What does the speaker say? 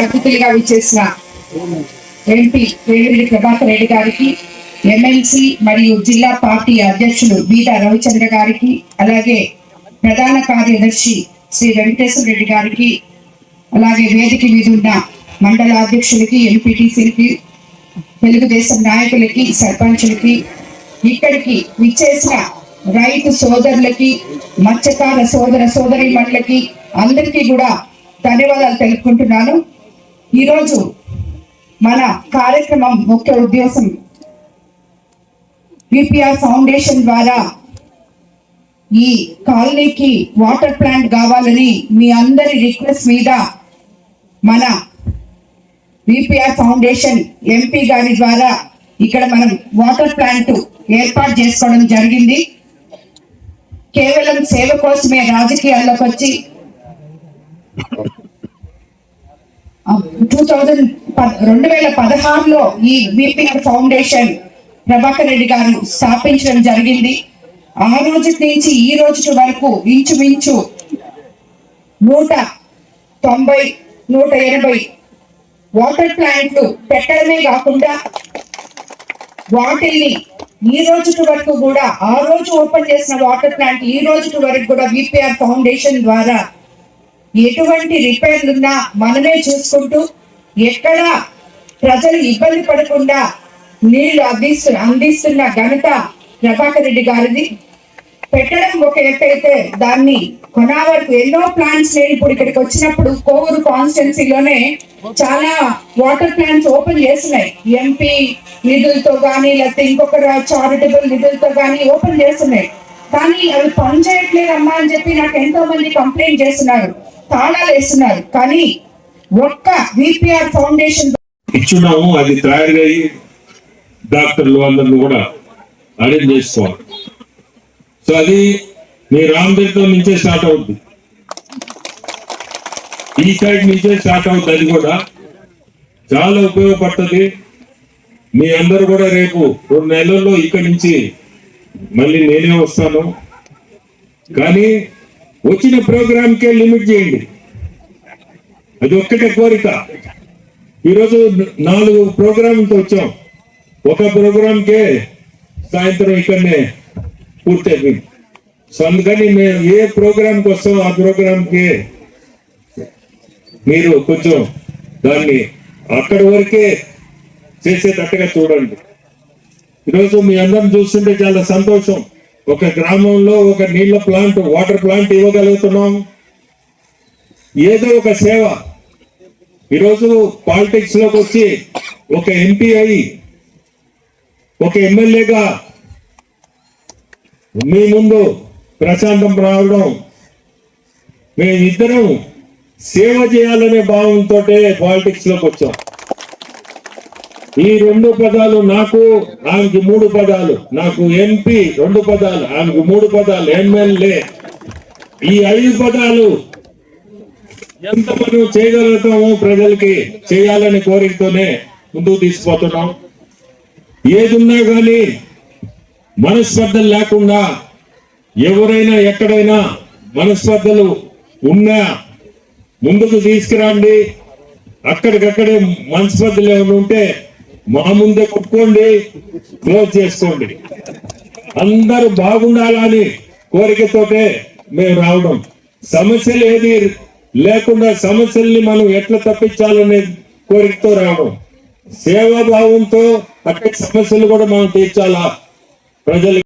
అతిథులుగా విచ్చేసిన ఎంపీ వేమిరెడ్డి ప్రభాకర్ రెడ్డి గారికి, ఎమ్మెల్సీ మరియు జిల్లా పార్టీ అధ్యక్షులు బీదా రవిచంద్ర గారికి, అలాగే ప్రధాన కార్యదర్శి శ్రీ వెంకటేశ్వర రెడ్డి గారికి, అలాగే వేదిక మీద ఉన్న మండల అధ్యక్షులకి, ఎంపీటీసీలకి, తెలుగుదేశం నాయకులకి, సర్పంచులకి, ఇక్కడికి విచ్చేసిన రైతు సోదరులకి, మత్స్యకార సోదరీమణులకి అందరికీ కూడా ధన్యవాదాలు తెలుపుకుంటున్నాను. ఈరోజు మన కార్యక్రమం ముఖ్య ఉద్దేశం విపిఆర్ ఫౌండేషన్ ద్వారా ఈ కాలనీకి వాటర్ ప్లాంట్ కావాలని మీ అందరి రిక్వెస్ట్ మీద మన విపిఆర్ ఫౌండేషన్ ఎంపీ గారి ద్వారా ఇక్కడ మనం వాటర్ ప్లాంట్ ఏర్పాటు చేసుకోవడం జరిగింది. కేవలం సేవ కోసమే రాజకీయాల్లోకి వచ్చి 2016లో ఈ విపిఆర్ ఫౌండేషన్ ప్రభాకర్ రెడ్డి గారు స్థాపించడం జరిగింది. ఆ రోజు నుంచి ఈ రోజు వరకు ఇంచుమించు 190-180 వాటర్ ప్లాంట్లు పెట్టడమే కాకుండా వాటిని ఈ రోజు వరకు కూడా ఆ రోజు ఓపెన్ చేసిన వాటర్ ప్లాంట్ ఈ రోజు వరకు కూడా విపిఆర్ ఫౌండేషన్ ద్వారా ఎటువంటి రిపేర్లు ఉన్నా మనమే చూసుకుంటూ ఎక్కడ ప్రజలు ఇబ్బంది పడకుండా నీళ్లు అందిస్తున్న ఘనత ప్రభాకర్ రెడ్డి గారిది. పెట్టడం ఒక ఎత్తైతే దాన్ని కొనావరకు ఎన్నో ప్లాంట్స్ నేను ఇప్పుడు ఇక్కడికి వచ్చినప్పుడు కోవూరు కాన్స్టిట్యున్సీలోనే చాలా వాటర్ ప్లాంట్స్ ఓపెన్ చేస్తున్నాయి. ఎంపీ నిధులతో కానీ లేకపోతే ఇంకొక చారిటబుల్ నిధులతో కానీ ఓపెన్ చేస్తున్నాయి. కానీ అవి పనిచేయట్లేదమ్మా అని చెప్పి నాకు ఎంతో మంది కంప్లైంట్ చేస్తున్నారు, తాళాలు వేస్తున్నారు. కానీ ఒక్క విపిఆర్ ఫౌండేషన్ ఇచ్చున్నాము, అది తయారయ్యి డాక్టర్లు అందరిని కూడా అరేంజ్ చేసుకోవాలి. సో అది మీ రామదేవ్తో నుంచే స్టార్ట్ అవుతుంది, ఈ సైడ్ నుంచే స్టార్ట్ అవుతుంది. అది కూడా చాలా ఉపయోగపడుతుంది. మీ అందరు కూడా రేపు 2 నెలల్లో ఇక్కడి నుంచి మళ్ళీ నేనే వస్తాను. కానీ వచ్చిన ప్రోగ్రామ్కే లిమిట్ చేయండి, అది ఒక్కటే కోరిక. ఈరోజు 4 ప్రోగ్రాంతో వచ్చాం, ఒక ప్రోగ్రాంకే సాయంత్రం ఇక్కడనే పూర్తయిపోయింది. సో అందుకని మేము ఏ ప్రోగ్రాంకి వస్తాం ఆ ప్రోగ్రాంకి మీరు కొంచెం దాన్ని అక్కడి వరకే చేసేటట్టుగా చూడండి. ఈరోజు మీ అందరం చూస్తుంటే చాలా సంతోషం. ఒక గ్రామంలో ఒక నీళ్ల ప్లాంట్, వాటర్ ప్లాంట్ ఇవ్వగలుగుతున్నాం. ఏదో ఒక సేవ. ఈరోజు పాలిటిక్స్ లోకి వచ్చి ఒక ఎంపీ అయి ఒక ఎమ్మెల్యేగా మీ ముందు ప్రశాంతం రావడం, మేమిద్దరం సేవ చేయాలనే భావంతో పాలిటిక్స్ లోకి వచ్చాం. ఈ 2 పదాలు నాకు, ఆమెకి 3 పదాలు, నాకు ఎంపీ 2 పదాలు, ఆమెకు 3 పదాలు, ఎమ్మెల్యే. ఈ 5 పదాలు ఎంత మనం చేయగలుగుతామో ప్రజలకి చేయాలని కోరికతోనే ముందుకు తీసుకుపోతున్నాం. ఏదున్నా కానీ మనస్పర్ధలు లేకుండా, ఎవరైనా ఎక్కడైనా మనస్పర్ధలు ఉన్నా ముందుకు తీసుకురండి. అక్కడికక్కడే మనస్పర్ధలు ఏమైనా ఉంటే మా ముందే కొట్టుకోండి, క్లోజ్ చేసుకోండి. అందరూ బాగుండాలని కోరికతోటే మేము రావడం. సమస్యలు ఏది లేకుండా సమస్యల్ని మనం ఎట్లా తప్పించాలనే కోరికతో రావడం. సేవాభావంతో అక్కడ సమస్యలు కూడా మనం తీర్చాలా ప్రజలు.